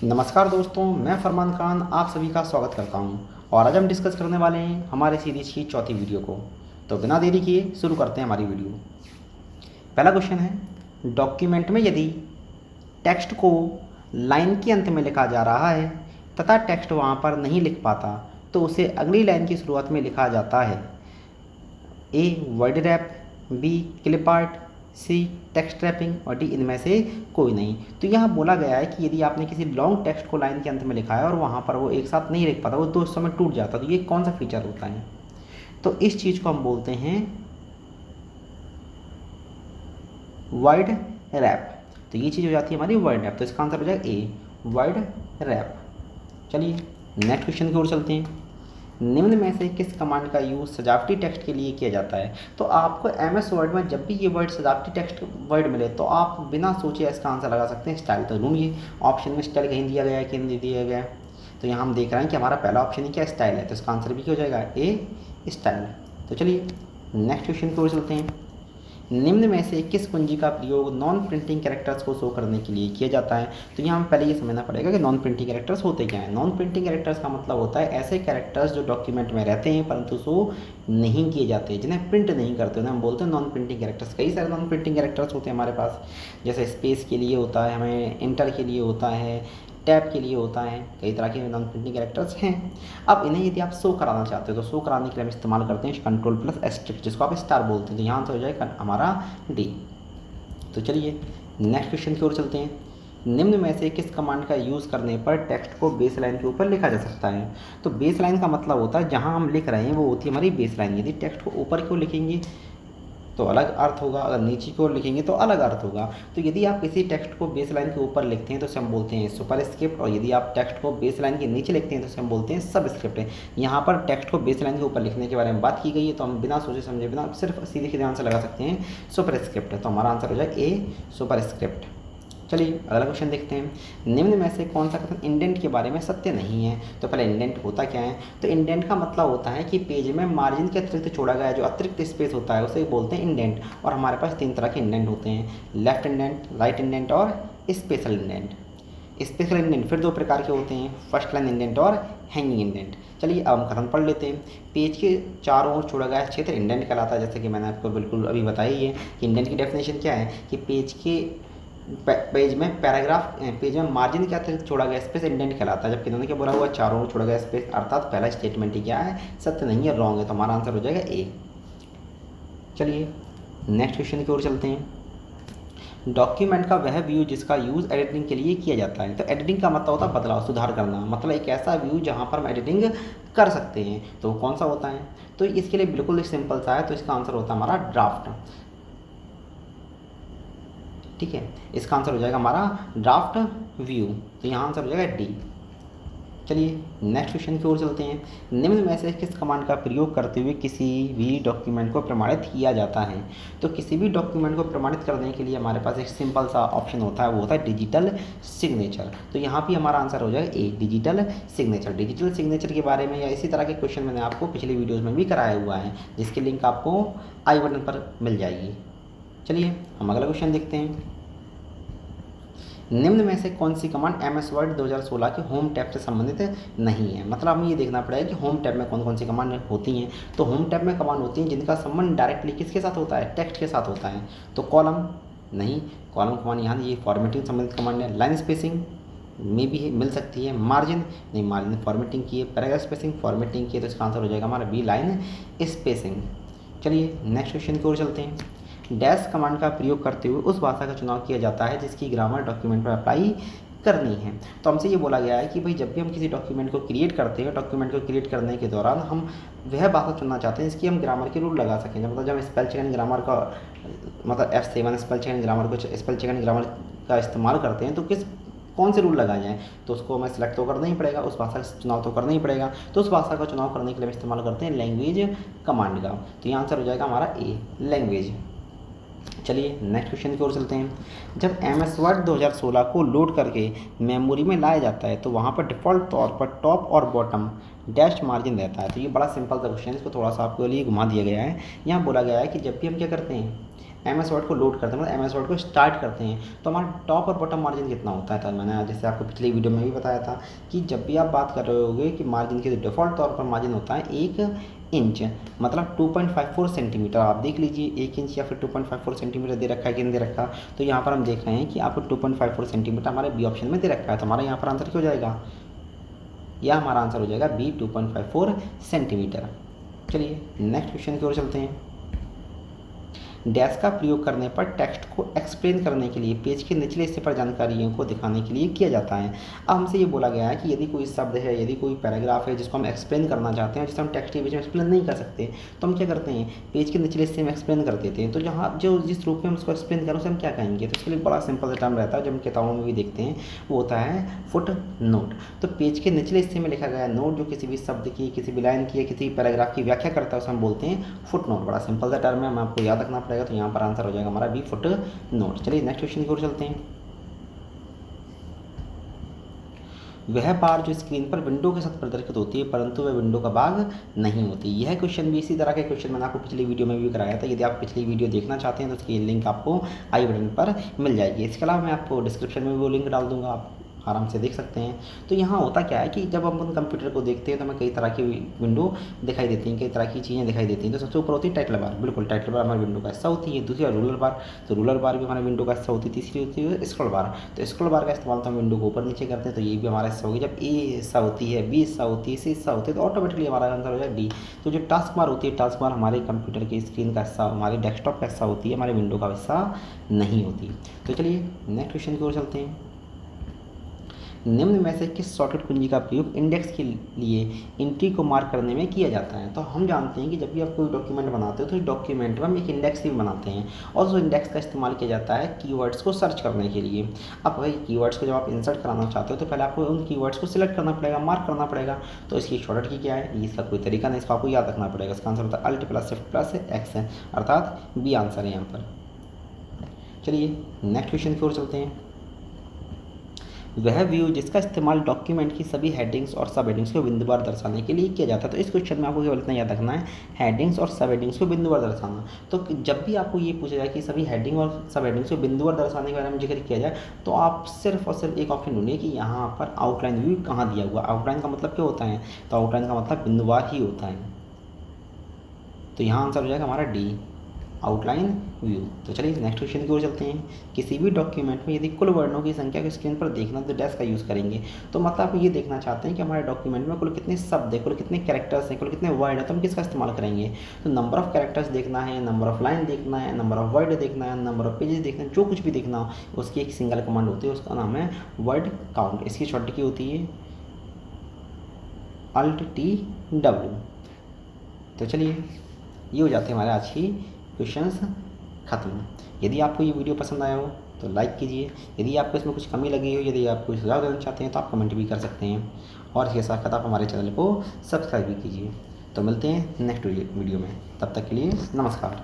नमस्कार दोस्तों, मैं फरमान खान आप सभी का स्वागत करता हूं और आज हम डिस्कस करने वाले हैं हमारे सीरीज की चौथी वीडियो को। तो बिना देरी किए शुरू करते हैं हमारी वीडियो। पहला क्वेश्चन है, डॉक्यूमेंट में यदि टेक्स्ट को लाइन के अंत में लिखा जा रहा है तथा टेक्स्ट वहां पर नहीं लिख पाता तो उसे अगली लाइन की शुरुआत में लिखा जाता है। A word wrap, B clip art, C text wrapping और डी इनमें से कोई नहीं। तो यहाँ बोला गया है कि यदि आपने किसी लॉन्ग टेक्स्ट को लाइन के अंत में लिखा है और वहाँ पर वो एक साथ नहीं लिख पाता, वो दो हिस्सों में टूट जाता, तो ये कौन सा फीचर होता है? तो इस चीज़ को हम बोलते हैं वर्ड रैप। तो ये चीज़ हो जाती है हमारी वर्ड रैप। तो इसका आंसर हो जाएगा ए वर्ड रैप। चलिए नेक्स्ट क्वेश्चन की ओर चलते हैं। निम्न में से किस कमांड का यूज़ सजावटी टेक्स्ट के लिए किया जाता है? तो आपको एमएस वर्ड में जब भी ये वर्ड सजावटी टेक्स्ट वर्ड मिले तो आप बिना सोचे इसका आंसर लगा सकते हैं स्टाइल। तो ढूंढिए ऑप्शन में स्टाइल कहीं दिया गया है कि नहीं दिया गया है। तो यहाँ हम देख रहे हैं कि हमारा पहला ऑप्शन ही क्या स्टाइल है, तो इसका आंसर भी क्या हो जाएगा ए स्टाइल। तो चलिए नेक्स्ट क्वेश्चन की ओर चलते हैं। निम्न में से किस कुंजी का प्रयोग नॉन प्रिंटिंग कैरेक्टर्स को शो करने के लिए किया जाता है? तो यहाँ हमें पहले ये समझना पड़ेगा कि नॉन प्रिंटिंग कैरेक्टर्स होते क्या हैं। नॉन प्रिंटिंग कैरेक्टर्स का मतलब होता है ऐसे कैरेक्टर्स जो डॉक्यूमेंट में रहते हैं परंतु शो नहीं किए जाते, जिन्हें प्रिंट नहीं करते, उन्हें हम बोलते हैं नॉन प्रिंटिंग कैरेक्टर्स। कई सारे नॉन प्रिंटिंग कैरेक्टर्स होते हैं हमारे पास, जैसे स्पेस के लिए होता है, हमें इंटर के लिए होता है, टैब के लिए होता है, कई तरह के नॉन प्रिंटिंग कैरेक्टर्स हैं। अब इन्हें यदि आप शो कराना चाहते हो तो शो कराने के लिए हम इस्तेमाल करते हैं कंट्रोल प्लस एस्ट्रिक्ट, जिसको आप स्टार बोलते हैं। तो यहाँ से हो जाएगा हमारा डी। तो चलिए नेक्स्ट क्वेश्चन की ओर चलते हैं। निम्न में से किस कमांड का यूज़ करने पर टेक्स्ट को बेस लाइन के ऊपर लिखा जा सकता है? तो बेस लाइन का मतलब होता है जहाँ हम लिख रहे हैं वो होती है हमारी बेस लाइन। यदि टेक्स्ट को ऊपर क्यों लिखेंगे तो अलग अर्थ होगा, अगर नीचे की ओर लिखेंगे तो अलग अर्थ होगा। तो यदि आप किसी टेक्स्ट को बेस लाइन के ऊपर लिखते हैं तो उसे हम बोलते हैं सुपर स्क्रिप्ट, और यदि आप टेक्स्ट को बेस लाइन के नीचे लिखते हैं तो उसे हम बोलते हैं सब स्क्रिप्ट। यहाँ पर टेक्स्ट को बेस लाइन के ऊपर लिखने के बारे में बात की गई है, तो हम बिना सोचे समझे, बिना सिर्फ सीधे सीधे आंसर लगा सकते हैं सुपर स्क्रिप्ट। तो हमारा आंसर हो जाए ए सुपर स्क्रिप्ट। चलिए अगला क्वेश्चन देखते हैं। निम्न में से कौन सा कथन इंडेंट के बारे में सत्य नहीं है? तो पहले इंडेंट होता क्या है? तो इंडेंट का मतलब होता है कि पेज में मार्जिन के अतिरिक्त छोड़ा गया जो अतिरिक्त स्पेस होता है उसे बोलते हैं इंडेंट। और हमारे पास तीन तरह के इंडेंट होते हैं, लेफ्ट इंडेंट, राइट इंडेंट और स्पेशल इंडेंट। स्पेशल इंडेंट फिर दो प्रकार के होते हैं, फर्स्ट लाइन इंडेंट और हैंगिंग इंडेंट। चलिए अब हम कथन पढ़ लेते हैं। पेज के चारों ओर छोड़ा गया क्षेत्र इंडेंट कहलाता है। जैसे कि मैंने आपको बिल्कुल अभी बताया ही है कि इंडेंट की डेफिनेशन क्या है कि पेज में पैराग्राफ, पेज में मार्जिन के अतिरिक्त छोड़ा गया स्पेस इंडेंट कहलाता है। जबकि इन्होंने क्या बोला हुआ चारों ओर छोड़ा गया स्पेस, अर्थात पहला स्टेटमेंट ही क्या है, सत्य नहीं है, रॉन्ग है। तो हमारा आंसर हो जाएगा ए। चलिए नेक्स्ट क्वेश्चन की ओर चलते हैं। डॉक्यूमेंट का वह व्यू जिसका यूज़ एडिटिंग के लिए किया जाता है। तो एडिटिंग का मतलब होता है बदलाव, सुधार करना, मतलब एक ऐसा व्यू जहाँ पर हम एडिटिंग कर सकते हैं। तो वो कौन सा होता है? तो इसके लिए बिल्कुल सिंपल सा है, तो इसका आंसर होता है हमारा ड्राफ्ट। ठीक है, इसका आंसर हो जाएगा हमारा ड्राफ्ट व्यू। तो यहाँ आंसर हो जाएगा डी। चलिए नेक्स्ट क्वेश्चन की ओर चलते हैं। निम्न में से किस कमांड का प्रयोग करते हुए किसी भी डॉक्यूमेंट को प्रमाणित किया जाता है? तो किसी भी डॉक्यूमेंट को प्रमाणित करने के लिए हमारे पास एक सिंपल सा ऑप्शन होता है, वो होता है डिजिटल सिग्नेचर। तो यहाँ भी हमारा आंसर हो जाएगा ए डिजिटल सिग्नेचर। डिजिटल सिग्नेचर के बारे में या इसी तरह के क्वेश्चन मैंने आपको पिछली वीडियोज़ में भी कराया हुआ है, जिसकी लिंक आपको आई बटन पर मिल जाएगी। चलिए हम अगला क्वेश्चन देखते हैं। निम्न में से कौन सी कमांड एमएस वर्ड 2016 के होम टैब से संबंधित नहीं है? मतलब हमें ये देखना पड़ेगा कि होम टैब में कौन कौन सी कमांड होती हैं। तो होम टैब में कमांड होती हैं जिनका संबंध डायरेक्टली किसके साथ होता है, टेक्स्ट के साथ होता है। तो कॉलम नहीं, कॉलम कमांड यहाँ ये फॉर्मेटिंग संबंधित कमांड है। लाइन स्पेसिंग में भी मिल सकती है, मार्जिन नहीं, मार्जिन फॉर्मेटिंग की है, पैराग्राफ स्पेसिंग फॉर्मेटिंग की है। तो इसका आंसर हो जाएगा हमारा बी लाइन स्पेसिंग। चलिए नेक्स्ट क्वेश्चन की ओर चलते हैं। डैश कमांड का प्रयोग करते हुए उस भाषा का चुनाव किया जाता है जिसकी ग्रामर डॉक्यूमेंट पर अप्लाई करनी है। तो हमसे ये बोला गया है कि भाई जब भी हम किसी डॉक्यूमेंट को क्रिएट करते हैं, डॉक्यूमेंट को क्रिएट करने के दौरान हम वह भाषा चुनना चाहते हैं जिसकी हम ग्रामर के रूल लगा सकें। मतलब जब स्पेल चेक एंड ग्रामर का मतलब F7 spell check and grammar को स्पेल चेक एंड ग्रामर का इस्तेमाल करते हैं तो कौन से रूल लगाए जाएँ, तो उसको हमें सेलेक्ट तो करना ही पड़ेगा, उस भाषा का चुनाव तो करना ही पड़ेगा। तो उस भाषा का चुनाव करने के लिए हम इस्तेमाल करते हैं लैंग्वेज कमांड का। तो ये आंसर हो जाएगा हमारा ए लैंग्वेज। चलिए नेक्स्ट क्वेश्चन की ओर चलते हैं। जब एमएस वर्ड 2016 को लोड करके मेमोरी में लाया जाता है तो वहाँ पर डिफ़ॉल्ट तौर पर टॉप और बॉटम डैश मार्जिन रहता है। तो ये बड़ा सिंपल सा क्वेश्चन है, इसको थोड़ा सा आपके लिए घुमा दिया गया है। यहाँ बोला गया है कि जब भी हम क्या करते हैं MS वर्ड को लोड करते हैं, मतलब MS वर्ड को स्टार्ट करते हैं, तो हमारा टॉप और बॉटम मार्जिन कितना होता है। तो मैंने जैसे आपको पिछली वीडियो में भी बताया था कि जब भी आप बात कर रहे होगे कि मार्जिन के डिफ़ॉल्ट तौर पर मार्जिन होता है 1 इंच, मतलब 2.54 सेंटीमीटर। आप देख लीजिए 1 इंच या फिर 2.54 सेंटीमीटर दे रखा है कि नहीं दे रखा। तो यहाँ पर हम देख रहे हैं कि आपको 2.54 सेंटीमीटर हमारे बी ऑप्शन में दे रखा है, तो हमारा यहाँ पर आंसर क्या हो जाएगा, या हमारा आंसर हो जाएगा बी 2.54 सेंटीमीटर। चलिए नेक्स्ट क्वेश्चन की ओर चलते हैं। डैश का प्रयोग करने पर टेक्स्ट को एक्सप्लेन करने के लिए पेज के निचले हिस्से पर जानकारियों को दिखाने के लिए किया जाता है। अब हमसे ये बोला गया है कि यदि कोई शब्द है, यदि कोई पैराग्राफ है जिसको हम एक्सप्लेन करना चाहते हैं, जिसे हम टेक्स्ट के बीच में एक्सप्लेन नहीं कर सकते, तो हम क्या करते हैं, पेज के निचले हिस्से में एक्सप्लेन कर देते हैं। तो जहाँ जो जिस रूप में हम उसको एक्सप्लेन करें उसे हम क्या कहेंगे, तो इसके लिए बड़ा सिंपल सा टर्म रहता है जो हम किताबों में भी देखते हैं, वो होता है फुट नोट। तो पेज के निचले हिस्से में लिखा गया नोट जो किसी भी शब्द की, किसी भी लाइन की या किसी पैराग्राफ की व्याख्या करता है उसे हम बोलते हैं फुट नोट। बड़ा सिंपल सा टर्म है, हमें आपको याद रखना पड़ेगा। तो यहाँ पर आंसर हो जाएगा हमारा बी फुट नोट। चलिए नेक्स्ट क्वेश्चन की ओर चलते हैं। वह बार जो स्क्रीन पर विंडो के साथ प्रदर्शित होती है परंतु वह विंडो का भाग नहीं होती। यह क्वेश्चन भी इसी तरह के क्वेश्चन मैंने आपको पिछली वीडियो में भी कराया था। यदि आप पिछली वीडियो देखना चाहते हैं तो उसकी लिंक आपको आई बटन पर मिल जाएगी। इसके अलावा मैं आपको डिस्क्रिप्शन में भी वो लिंक डाल दूंगा, आप आराम से देख सकते हैं। तो यहाँ होता क्या है कि जब हम अपन कंप्यूटर को देखते हैं तो हमें कई तरह की विंडो दिखाई देती हैं, कई तरह की चीज़ें दिखाई देती हैं। तो सबसे ऊपर होती है टाइटल बार, बिल्कुल टाइटल बार हमारे विंडो का हिस्सा होती है। दूसरी रूलर बार, तो रूलर बार भी हमारे विंडो का हिस्सा होती है। तीसरी होती है स्क्रॉल बार, तो स्क्रॉल बार का इस्तेमाल तो हम विंडो को ऊपर नीचे करते हैं, तो ये भी हमारा हिस्सा होगी। जब ए हिस्सा होती है, बी हिस्सा होती है, सी हिस्सा होती है, तो ऑटोमेटिकली हमारा आंसर हो जाएगा डी। तो जो टास्क बार होती है, टास्क बार हमारे कंप्यूटर की स्क्रीन का हिस्सा, हमारे डेस्कटॉप का हिस्सा होती है, हमारे विंडो का हिस्सा नहीं होती। तो चलिए नेक्स्ट क्वेश्चन की ओर चलते हैं। निम्न में से किस शॉर्टकट कुंजी का प्रयोग इंडेक्स के लिए एंट्री को मार्क करने में किया जाता है। तो हम जानते हैं कि जब भी आप कोई डॉक्यूमेंट बनाते हो तो इस डॉक्यूमेंट में हम एक इंडेक्स भी बनाते हैं, और उस इंडेक्स का इस्तेमाल किया जाता है कीवर्ड्स को सर्च करने के लिए। अब भाई कीवर्ड्स को जब आप इंसर्ट कराना चाहते हो तो पहले आपको उन कीवर्ड्स को सिलेक्ट करना पड़ेगा, मार्क करना पड़ेगा। तो इसकी शॉर्टकट की क्या है, इसका कोई तरीका नहीं, इसको आपको याद रखना पड़ेगा। इसका आंसर होता है alt plus shift plus X है, अर्थात बी आंसर है यहाँ पर। चलिए नेक्स्ट क्वेश्चन की ओर चलते हैं। वह व्यू जिसका इस्तेमाल डॉक्यूमेंट की सभी हेडिंग्स और सब हेडिंग्स को बिंदुवार दर्शाने के लिए किया जाता है। तो इस क्वेश्चन में आपको केवल इतना याद रखना है, हेडिंग्स और सब हेडिंग्स को बिंदुवार दर्शाना। तो जब भी आपको ये पूछा जाए कि सभी हेडिंग और सब हेडिंग्स को बिंदुवार दर्शाने के बारे में जिक्र किया जाए, तो आप सिर्फ और सिर्फ एक ऑप्शन ढूंढिए कि यहाँ पर आउटलाइन व्यू कहाँ दिया हुआ। आउटलाइन का मतलब क्या होता है, तो आउटलाइन का मतलब बिंदुवार ही होता है। तो यहाँ आंसर हो जाएगा हमारा डी, आउटलाइन व्यू। तो चलिए नेक्स्ट क्वेश्चन की ओर चलते हैं। किसी भी डॉक्यूमेंट में यदि कुल वर्णों की संख्या को स्क्रीन पर देखना तो डैश का यूज़ करेंगे। तो मतलब आप ये देखना चाहते हैं कि हमारे डॉक्यूमेंट में कुल कितने शब्द हैं, कुल कितने कैरेक्टर्स हैं, कुल कितने वर्ड हैं, तो हम किसका इस्तेमाल करेंगे। तो नंबर ऑफ कैरेक्टर्स देखना है, नंबर ऑफ लाइन देखना है, नंबर ऑफ वर्ड देखना है, नंबर ऑफ पेजेस देखना है, जो कुछ भी देखना हो उसकी एक सिंगल कमांड होती है, उसका नाम है वर्ड काउंट। इसकी शॉर्टकट की होती है अल्ट टी डब्ल्यू। तो चलिए ये हो जाते हैं हमारे आज की क्वेश्चंस खत्म। यदि आपको ये वीडियो पसंद आया हो तो लाइक कीजिए। यदि आपको इसमें कुछ कमी लगी हो, यदि आप कोई सुझाव देना चाहते हैं तो आप कमेंट भी कर सकते हैं, और इसके साथ साथ आप हमारे चैनल को सब्सक्राइब भी कीजिए। तो मिलते हैं नेक्स्ट वीडियो में, तब तक के लिए नमस्कार।